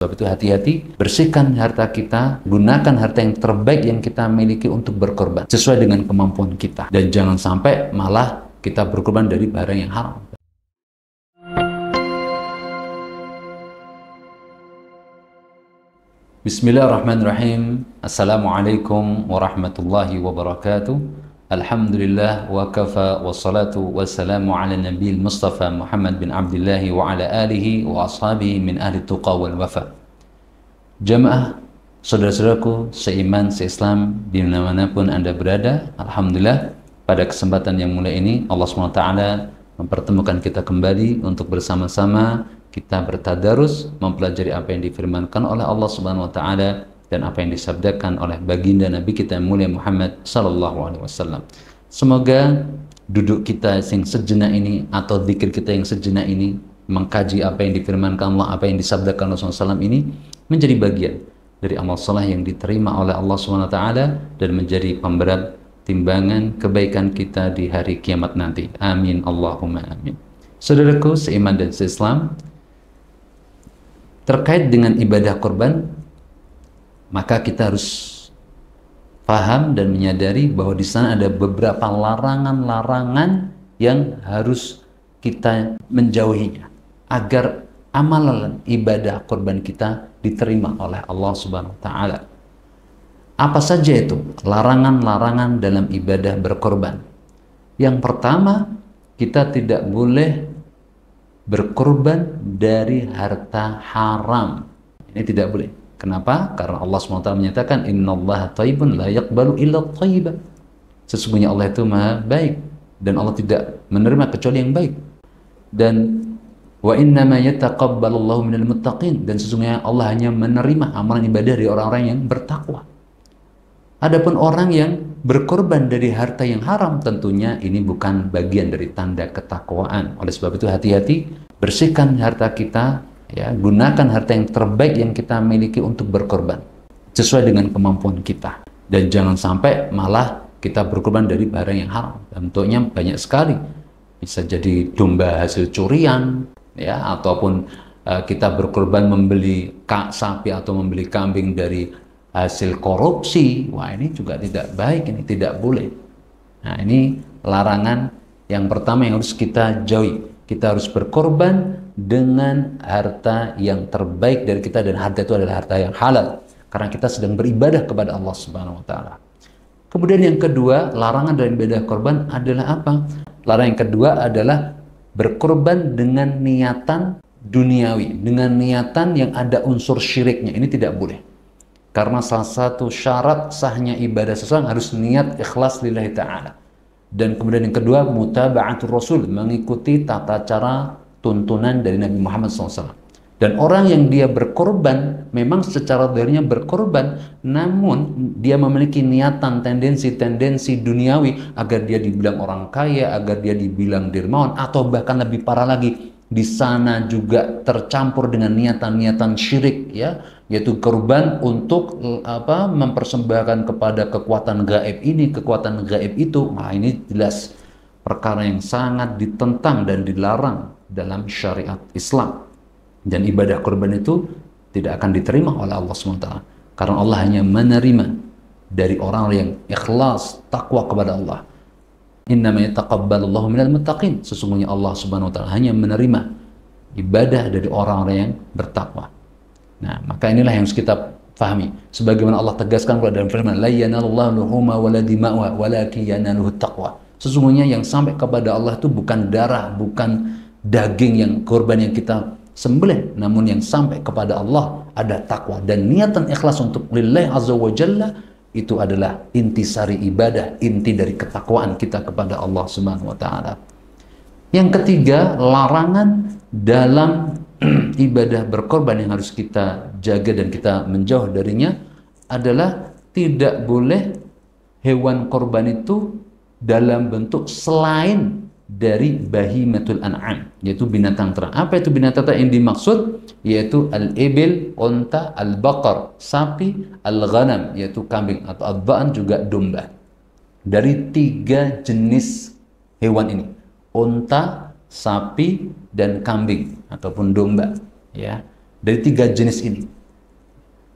Sebab itu hati-hati, bersihkan harta kita, gunakan harta yang terbaik yang kita miliki untuk berkorban sesuai dengan kemampuan kita, dan jangan sampai malah kita berkorban dari barang yang haram. Bismillahirrahmanirrahim. Assalamualaikum warahmatullahi wabarakatuh. Alhamdulillah wa kafa wassalatu wassalamu ala nabiyil Mustafa Muhammad bin Abdullah wa ala alihi wa ashabihi min ahli tuqa wal wafa. Jamaah, saudara-saudaraku seiman, seislam, dimanapun Anda berada, Alhamdulillah pada kesempatan yang mulia ini Allah SWT mempertemukan kita kembali untuk bersama-sama kita bertadarus, mempelajari apa yang difirmankan oleh Allah Subhanahu wa taala dan apa yang disabdakan oleh baginda Nabi kita yang mulia Muhammad sallallahu alaihi wasallam. Semoga duduk kita yang sejenak ini atau zikir kita yang sejenak ini mengkaji apa yang difirmankan Allah, apa yang disabdakan Rasulullah SAW ini menjadi bagian dari amal saleh yang diterima oleh Allah Subhanahu wa taala dan menjadi pemberat timbangan kebaikan kita di hari kiamat nanti. Amin Allahumma amin. Saudaraku seiman dan seislam, terkait dengan ibadah korban, maka kita harus paham dan menyadari bahwa di sana ada beberapa larangan-larangan yang harus kita menjauhinya agar amalan ibadah korban kita diterima oleh Allah Subhanahu wa taala. Apa saja itu larangan-larangan dalam ibadah berkorban? Yang pertama, kita tidak boleh berkorban dari harta haram. Ini tidak boleh. Kenapa? Karena Allah SWT menyatakan innallaha thayyibun la yaqbalu illa thayyiban. Sesungguhnya Allah itu maha baik dan Allah tidak menerima kecuali yang baik. Dan wa innama yataqabbalullahu minal muttaqin, dan sesungguhnya Allah hanya menerima amalan ibadah dari orang-orang yang bertakwa. Adapun orang yang berkorban dari harta yang haram, tentunya ini bukan bagian dari tanda ketakwaan. Oleh sebab itu hati-hati, bersihkan harta kita, ya, gunakan harta yang terbaik yang kita miliki untuk berkorban sesuai dengan kemampuan kita, dan jangan sampai malah kita berkorban dari barang yang haram. Tentunya banyak sekali, bisa jadi domba hasil curian, ya, ataupun kita berkorban membeli sapi atau membeli kambing dari hasil korupsi. Wah, ini juga tidak baik, ini tidak boleh. Nah, ini larangan yang pertama yang harus kita jauhi. Kita harus berkorban dengan harta yang terbaik dari kita, dan harta itu adalah harta yang halal karena kita sedang beribadah kepada Allah Subhanahu wa taala. Kemudian yang kedua, larangan dari ibadah korban adalah apa? Larangan yang kedua adalah berkorban dengan niatan duniawi, dengan niatan yang ada unsur syiriknya. Ini tidak boleh. Karena salah satu syarat sahnya ibadah seseorang harus niat ikhlas lillahi ta'ala. Dan kemudian yang kedua, mutaba'atul rasul, mengikuti tata cara tuntunan dari Nabi Muhammad SAW. Dan orang yang dia berkorban, memang secara dirinya berkorban, namun dia memiliki niatan, tendensi duniawi agar dia dibilang orang kaya, agar dia dibilang dermawan, atau bahkan lebih parah lagi, di sana juga tercampur dengan niatan-niatan syirik, ya, yaitu korban untuk mempersembahkan kepada kekuatan gaib ini, kekuatan gaib itu. Nah, ini jelas perkara yang sangat ditentang dan dilarang dalam syariat Islam. Dan ibadah korban itu tidak akan diterima oleh Allah SWT, karena Allah hanya menerima dari orang yang ikhlas, takwa kepada Allah. Innama yataqabbalullahu minal muttaqin. Sesungguhnya Allah Subhanahu wa taala hanya menerima ibadah dari orang-orang yang bertakwa. Nah, maka inilah yang harus kita pahami. Sebagaimana Allah tegaskan dalam firman, la yanalullahu luhuma wala dima'uha walakin yanaluhu taqwa. Sesungguhnya yang sampai kepada Allah itu bukan darah, bukan daging yang korban yang kita sembelih, namun yang sampai kepada Allah ada takwa dan niatan ikhlas untuk lillahi azza wa jalla. Itu adalah intisari ibadah, inti dari ketakwaan kita kepada Allah Subhanahu wa taala. Yang ketiga, larangan dalam ibadah berkorban yang harus kita jaga dan kita menjauh darinya adalah tidak boleh hewan korban itu dalam bentuk selain dari bahimatul an'am, yaitu binatang ternak. Apa itu binatang ternak yang dimaksud? Yaitu al-ibil, unta, al-baqar, sapi, al-ghanam, yaitu kambing, atau al-dha'an juga domba. Dari 3 jenis hewan ini, unta, sapi, dan kambing ataupun domba, ya. dari tiga jenis ini.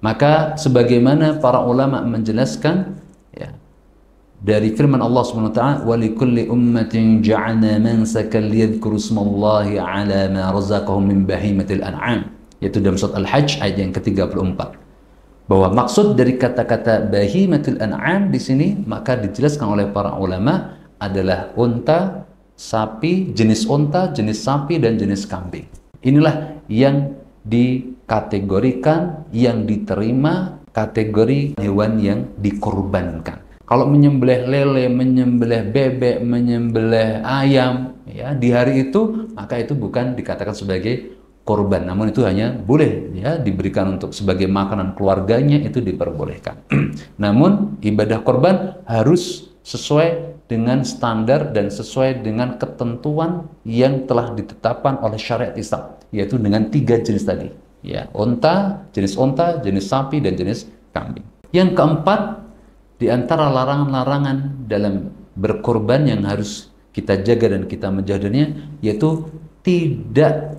Maka sebagaimana para ulama menjelaskan, ya, dari firman Allah Subhanahu wa taala, "Wa likulli ummatin ja'alna mansakan liyadhkuru ismallahi 'ala ma razaqahum min bahimatil an'am." Yaitu dalam surat Al-Hajj ayat yang ke-34. Bahwa maksud dari kata-kata bahimatil an'am di sini maka dijelaskan oleh para ulama adalah unta, sapi, jenis unta, jenis sapi dan jenis kambing. Inilah yang dikategorikan, yang diterima kategori hewan yang dikorbankan. Kalau menyembelih lele, menyembelih bebek, menyembelih ayam, ya, di hari itu, maka itu bukan dikatakan sebagai korban. Namun itu hanya boleh, ya, diberikan untuk sebagai makanan keluarganya, itu diperbolehkan. Namun ibadah korban harus sesuai dengan standar dan sesuai dengan ketentuan yang telah ditetapkan oleh syariat Islam, yaitu dengan tiga jenis tadi, ya, unta, jenis sapi, dan jenis kambing. Yang keempat, di antara larangan-larangan dalam berkorban yang harus kita jaga dan kita menjaganya, yaitu tidak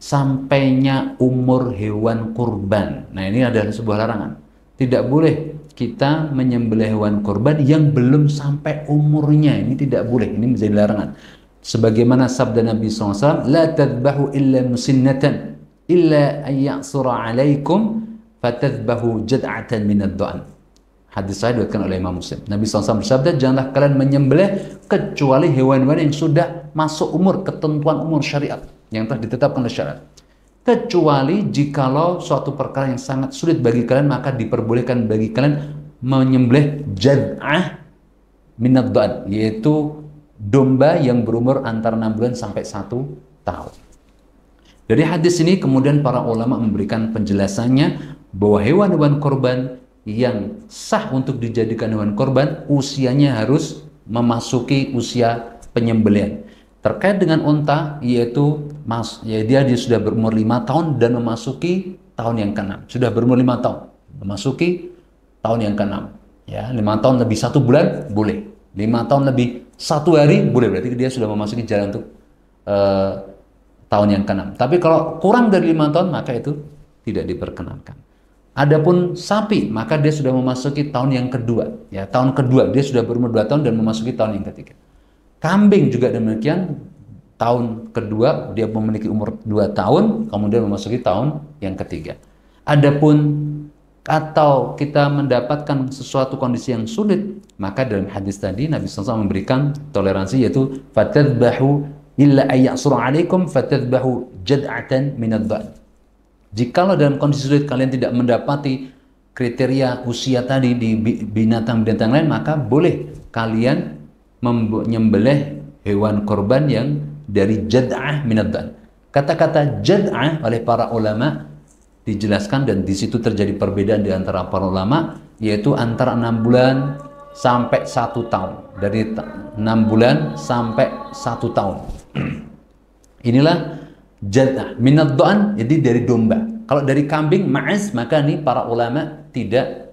sampainya umur hewan kurban. Nah, ini adalah sebuah larangan. Tidak boleh kita menyembelih hewan kurban yang belum sampai umurnya. Ini tidak boleh, ini menjadi larangan. Sebagaimana sabda Nabi SAW, "La tadbahu illa musinnatan, illa an ya'sura alaikum, fatadbahu jad'atan minad du'an." Hadis saya diriwayatkan oleh Imam Muslim. Nabi SAW bersabda, janganlah kalian menyembelih kecuali hewan-hewan yang sudah masuk umur, ketentuan umur syariat yang telah ditetapkan oleh syariat. Kecuali jikalau suatu perkara yang sangat sulit bagi kalian, maka diperbolehkan bagi kalian menyembelih jad'ah minad du'an, yaitu domba yang berumur antara 6 bulan sampai 1 tahun. Dari hadis ini kemudian para ulama memberikan penjelasannya bahwa hewan-hewan korban yang sah untuk dijadikan hewan korban usianya harus memasuki usia penyembelihan. Terkait dengan unta, yaitu dia sudah berumur 5 tahun dan memasuki tahun yang ke-6. Sudah berumur 5 tahun, memasuki tahun yang ke-6. Ya, 5 tahun lebih 1 bulan boleh. 5 tahun lebih 1 hari boleh, berarti dia sudah memasuki jalan untuk tahun yang ke-6. Tapi kalau kurang dari 5 tahun maka itu tidak diperkenankan. Adapun sapi, maka dia sudah memasuki tahun yang kedua. Ya, tahun kedua dia sudah berumur 2 tahun dan memasuki tahun yang ketiga. Kambing juga demikian, tahun kedua dia memiliki umur 2 tahun, kemudian memasuki tahun yang ketiga. Adapun atau kita mendapatkan sesuatu kondisi yang sulit, maka dalam hadis tadi Nabi SAW memberikan toleransi, yaitu fatadbahu illa ayyasura alaikum fatadbahu jad'atan minad dha'n. Jikalau dalam kondisi sulit kalian tidak mendapati kriteria usia tadi di binatang-binatang lain, maka boleh kalian menyembelih hewan korban yang dari jad'ah minad dha'n. Kata-kata jad'ah oleh para ulama dijelaskan, dan di situ terjadi perbedaan di antara para ulama, yaitu antara 6 bulan sampai 1 tahun. Dari 6 bulan sampai 1 tahun. Inilah jad'ah minad dha'n, jadi dari domba. Kalau dari kambing ma'az, maka ini para ulama tidak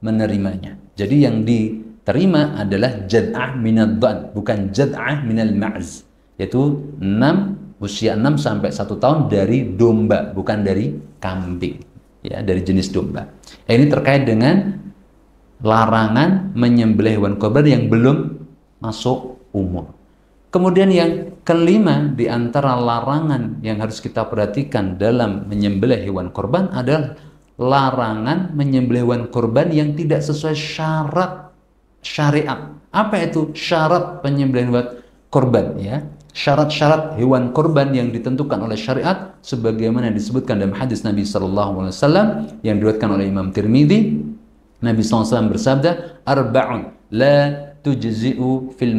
menerimanya. Jadi yang diterima adalah jad'ah minad dha'n, bukan jad'ah minal ma'az, yaitu usia 6 sampai 1 tahun dari domba, bukan dari kambing, ya, dari jenis domba. Ini terkait dengan larangan menyembelih hewan korban yang belum masuk umur. Kemudian yang kelima di antara larangan yang harus kita perhatikan dalam menyembelih hewan korban adalah larangan menyembelih hewan korban yang tidak sesuai syarat syariat. Apa itu syarat penyembelihan hewan korban? Ya, syarat-syarat hewan korban yang ditentukan oleh syariat sebagaimana disebutkan dalam hadis Nabi SAW yang diriwayatkan oleh Imam Tirmidzi. Nabi SAW bersabda, arba'un la tujzi'u fil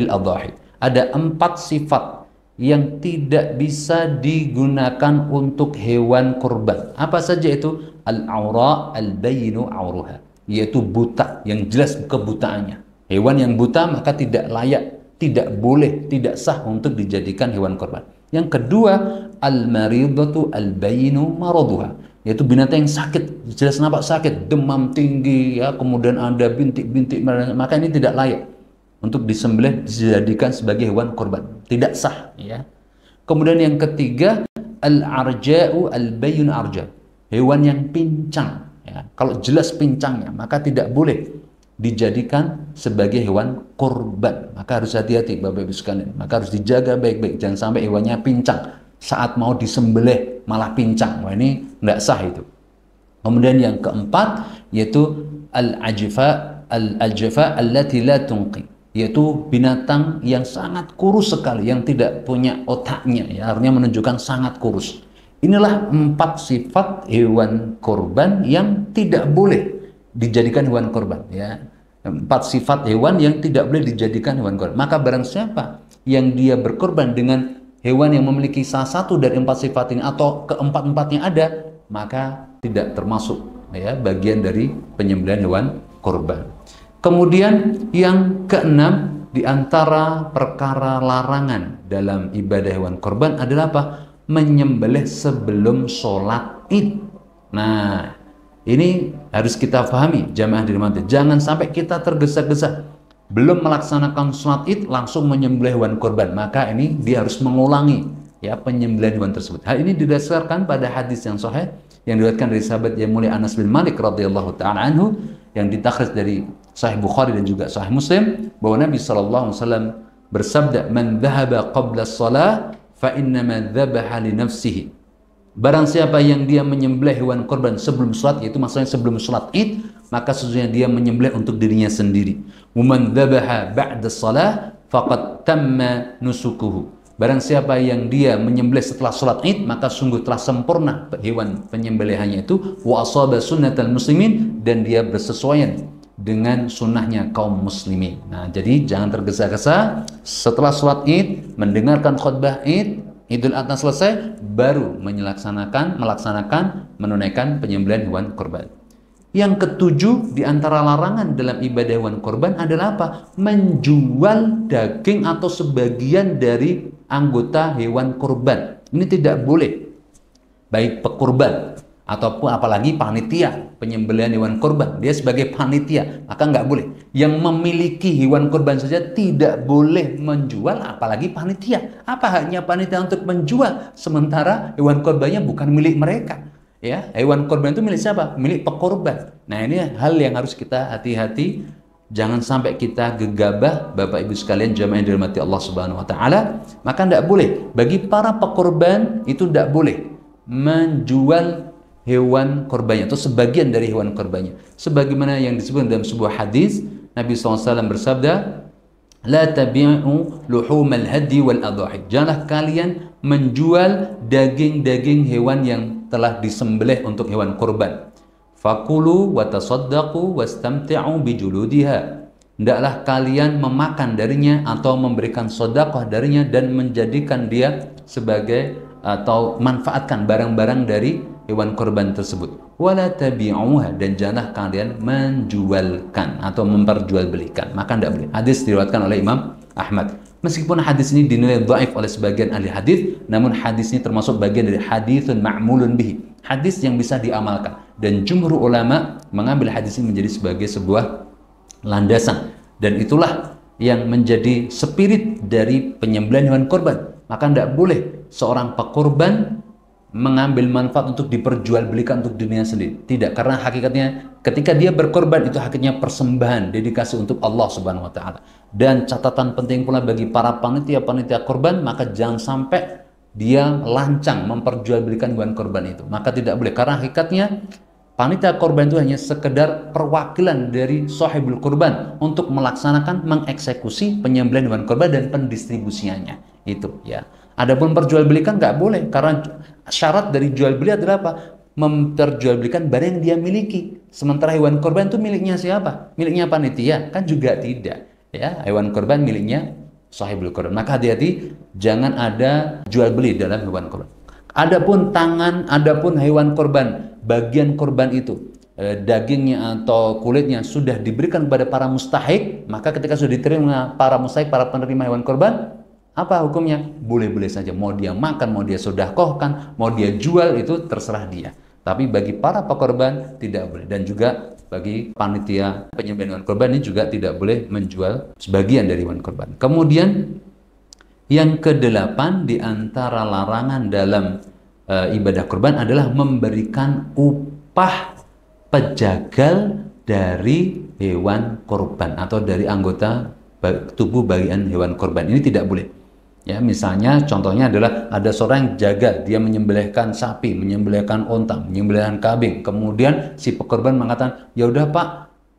adhahi. Ada 4 sifat yang tidak bisa digunakan untuk hewan kurban. Apa saja itu? Al-awra al-bayinu awruha, yaitu buta, yang jelas kebutaannya. Hewan yang buta maka tidak layak, tidak boleh, tidak sah untuk dijadikan hewan kurban. Yang kedua, al-maridatu al-bayinu maraduha, yaitu binatang yang sakit, jelas nampak sakit, demam tinggi, ya, kemudian ada bintik-bintik, maka ini tidak layak untuk disembelih, dijadikan sebagai hewan kurban, tidak sah, ya. Kemudian yang ketiga, al-arja'u al-bayyin arja, hewan yang pincang. Ya, kalau jelas pincangnya, maka tidak boleh dijadikan sebagai hewan kurban. Maka harus hati-hati Bapak Ibu sekalian. Maka harus dijaga baik-baik, jangan sampai hewannya pincang. Saat mau disembelih malah pincang. Wah, ini tidak sah itu. Kemudian yang keempat yaitu al-ajfa allati la tunqi, yaitu binatang yang sangat kurus sekali, yang tidak punya otaknya, ya, artinya menunjukkan sangat kurus. Inilah 4 sifat hewan kurban yang tidak boleh dijadikan hewan kurban, ya. 4 sifat hewan yang tidak boleh dijadikan hewan kurban. Maka barang siapa yang dia berkorban dengan hewan yang memiliki salah satu dari 4 sifat ini atau keempat-empatnya ada, maka tidak termasuk, ya, bagian dari penyembelihan hewan kurban. Kemudian yang keenam, di antara perkara larangan dalam ibadah hewan kurban adalah apa? Menyembelih sebelum sholat id. Nah, ini harus kita pahami, jamaah dirahmati. Jangan sampai kita tergesa-gesa belum melaksanakan sholat id langsung menyembelih hewan kurban. Maka ini dia harus mengulangi, ya, penyembelihan hewan tersebut. Hal ini didasarkan pada hadis yang sahih yang diriwayatkan dari sahabat yang mulia Anas bin Malik radhiyallahu taala anhu, yang ditakhrij dari Sahih Bukhari dan juga Sahih Muslim, bahwa Nabi sallallahu alaihi wasallam bersabda, "Man dhahaba qabla shalah fa innama dhabaha li nafsihi." Barang siapa yang dia menyembelih hewan kurban sebelum salat, yaitu maksudnya sebelum salat Id, maka sesungguhnya dia menyembelih untuk dirinya sendiri. "Wa man dhabaha ba'da shalah faqad tamma nusukuhu." Barang siapa yang dia menyembelih setelah sholat id, maka sungguh telah sempurna hewan penyembelihannya itu. Wa asaba sunnatal muslimin, dan dia bersesuaian dengan sunnahnya kaum muslimin. Nah, jadi jangan tergesa-gesa setelah sholat id, mendengarkan khutbah id, Idul Adha selesai, baru menunaikan penyembelihan hewan kurban. Yang ketujuh, di antara larangan dalam ibadah hewan kurban adalah apa? Menjual daging atau sebagian dari anggota hewan kurban. Ini tidak boleh, baik pekurban ataupun apalagi panitia penyembelihan hewan kurban. Dia sebagai panitia, maka nggak boleh. Yang memiliki hewan kurban saja tidak boleh menjual, apalagi panitia. Apa haknya panitia untuk menjual sementara hewan kurbannya bukan milik mereka? Ya, hewan kurban itu milik siapa? Milik pekurban. Nah, ini hal yang harus kita hati-hati. Jangan sampai kita gegabah, Bapak Ibu sekalian jamaah yang dirahmati Allah Subhanahu wa taala. Maka tidak boleh bagi para pekurban, itu tidak boleh menjual hewan kurbannya atau sebagian dari hewan kurbannya. Sebagaimana yang disebut dalam sebuah hadis, Nabi SAW bersabda, "La tabi'u luhumal hadi wal adhahi." Janganlah kalian menjual daging-daging hewan yang telah disembelih untuk hewan kurban. Fakulu wa tasaddaqu wastamti'u bijuludiha. Hendaklah kalian memakan darinya atau memberikan sedekah darinya dan menjadikan dia sebagai atau manfaatkan barang-barang dari hewan kurban tersebut. Wala tabi'uha, dan janganlah kalian menjualkan atau memperjualbelikan. Maka tidak boleh. Hadis diriwayatkan oleh Imam Ahmad. Meskipun hadis ini dinilai dhaif oleh sebagian ahli hadis, namun hadis ini termasuk bagian dari haditsun ma'mulun bihi, hadis yang bisa diamalkan, dan jumhur ulama mengambil hadis ini menjadi sebagai sebuah landasan, dan itulah yang menjadi spirit dari penyembelihan hewan kurban. Maka tidak boleh seorang pekurban mengambil manfaat untuk diperjualbelikan untuk dirinya sendiri. Tidak, karena hakikatnya ketika dia berkorban itu hakikatnya persembahan, dedikasi untuk Allah Subhanahu wa taala. Dan catatan penting pula bagi para panitia korban, maka jangan sampai dia lancang memperjualbelikan hewan korban itu. Maka tidak boleh, karena hakikatnya panitia korban itu hanya sekedar perwakilan dari sahibul korban untuk melaksanakan, mengeksekusi penyembelihan hewan korban dan pendistribusiannya. Itu ya. Adapun perjualbelikan nggak boleh, karena syarat dari jual beli adalah apa? Memperjualbelikan barang yang dia miliki. Sementara hewan korban itu miliknya siapa? Miliknya panitia? Kan juga tidak. Ya, hewan korban miliknya sahibul korban. Maka hati-hati, jangan ada jual beli dalam hewan korban. Adapun hewan korban, bagian korban itu, dagingnya atau kulitnya sudah diberikan kepada para mustahik, maka ketika sudah diterima para mustahik, para penerima hewan korban, apa hukumnya? Boleh-boleh saja. Mau dia makan, mau dia sedekahkan, mau dia jual, itu terserah dia. Tapi bagi para pekorban tidak boleh. Dan juga bagi panitia penyembelihan hewan kurban ini juga tidak boleh menjual sebagian dari hewan kurban. Kemudian yang kedelapan, di antara larangan dalam ibadah kurban adalah memberikan upah pejagal dari hewan kurban atau dari anggota tubuh bagian hewan kurban. Ini tidak boleh. Ya, misalnya contohnya adalah ada seorang yang jaga, dia menyembelihkan sapi, menyembelihkan onta, menyembelihkan kambing. Kemudian si pekurban mengatakan, ya udah Pak,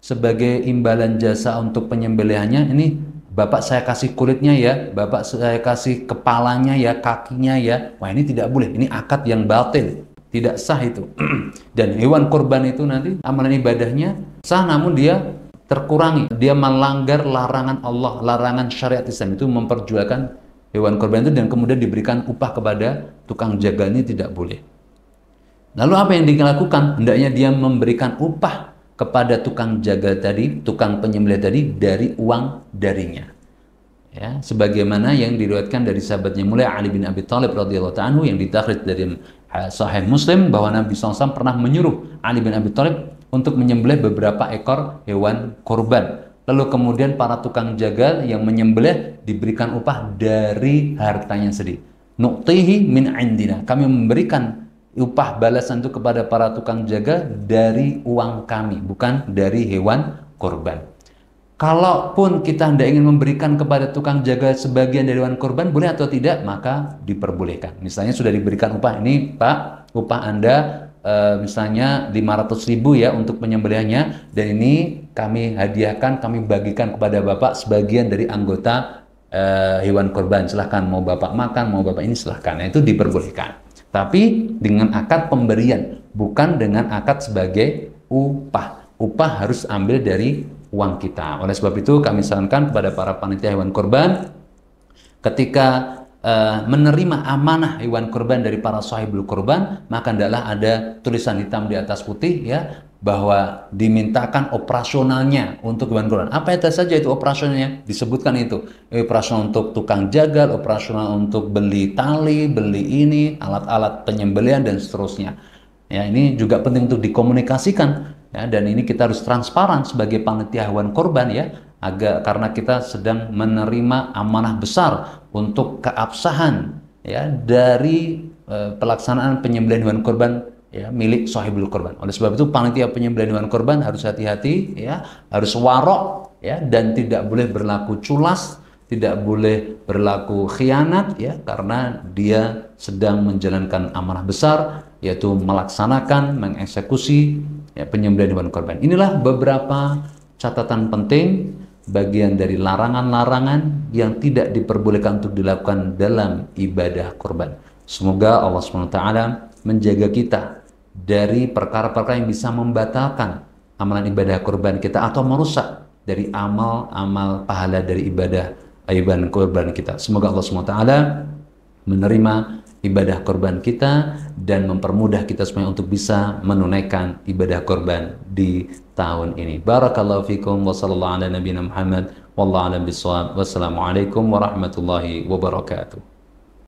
sebagai imbalan jasa untuk penyembelihannya, ini Bapak saya kasih kulitnya ya, Bapak saya kasih kepalanya ya, kakinya ya. Wah, ini tidak boleh, ini akad yang batil, tidak sah itu. Dan hewan kurban itu nanti amalan ibadahnya sah, namun dia terkurangi, dia melanggar larangan Allah, larangan syariat Islam itu memperjualkan hewan kurban itu dan kemudian diberikan upah kepada tukang jaganya, tidak boleh. Lalu apa yang dilakukan? Hendaknya dia memberikan upah kepada tukang jaga tadi, tukang penyembelih tadi dari uang darinya. Ya, sebagaimana yang diriwayatkan dari sahabatnya mulia Ali bin Abi Thalib radhiyallahu anhu yang ditakhrij dari Sahih Muslim bahwa Nabi SAW pernah menyuruh Ali bin Abi Thalib untuk menyembelih beberapa ekor hewan kurban. Lalu kemudian para tukang jagal yang menyembelih diberikan upah dari hartanya sendiri. Nu'tihi min indina. Kami memberikan upah balasan itu kepada para tukang jaga dari uang kami, bukan dari hewan kurban. Kalaupun kita tidak ingin memberikan kepada tukang jaga sebagian dari hewan kurban, boleh atau tidak? Maka diperbolehkan. Misalnya sudah diberikan upah, ini Pak, upah Anda misalnya 500.000 ya untuk penyembelihannya, dan ini kami hadiahkan, kami bagikan kepada Bapak sebagian dari anggota hewan kurban. Silahkan, mau Bapak makan, mau Bapak ini silahkan. Nah, itu diperbolehkan. Tapi dengan akad pemberian, bukan dengan akad sebagai upah. Upah harus ambil dari uang kita. Oleh sebab itu kami sarankan kepada para panitia hewan kurban, ketika menerima amanah hewan kurban dari para sahibul kurban, maka hendaklah ada tulisan hitam di atas putih ya, bahwa dimintakan operasionalnya untuk hewan kurban. Apa itu saja itu operasionalnya? Disebutkan itu. Operasional untuk tukang jagal, operasional untuk beli tali, beli ini, alat-alat penyembelihan dan seterusnya. Ya, ini juga penting untuk dikomunikasikan ya, dan ini kita harus transparan sebagai panitia hewan kurban ya, karena kita sedang menerima amanah besar untuk keabsahan ya dari pelaksanaan penyembelihan hewan kurban ya milik sahibul kurban. Oleh sebab itu panitia penyembelihan hewan kurban harus hati-hati ya, harus warok ya, dan tidak boleh berlaku culas, tidak boleh berlaku khianat ya, karena dia sedang menjalankan amanah besar, yaitu melaksanakan, mengeksekusi ya, penyembelihan hewan kurban. Inilah beberapa catatan penting, bagian dari larangan-larangan yang tidak diperbolehkan untuk dilakukan dalam ibadah kurban. Semoga Allah SWT menjaga kita dari perkara-perkara yang bisa membatalkan amalan ibadah kurban kita atau merusak dari amal-amal pahala dari ibadah kurban kita. Semoga Allah SWT menerima ibadah kurban kita dan mempermudah kita semua untuk bisa menunaikan ibadah kurban di tahun ini. Barakallahu fikum wa sallallahu ala nabiyina Muhammad wallahu a'lam bishawab. Wassalamualaikum warahmatullahi wabarakatuh.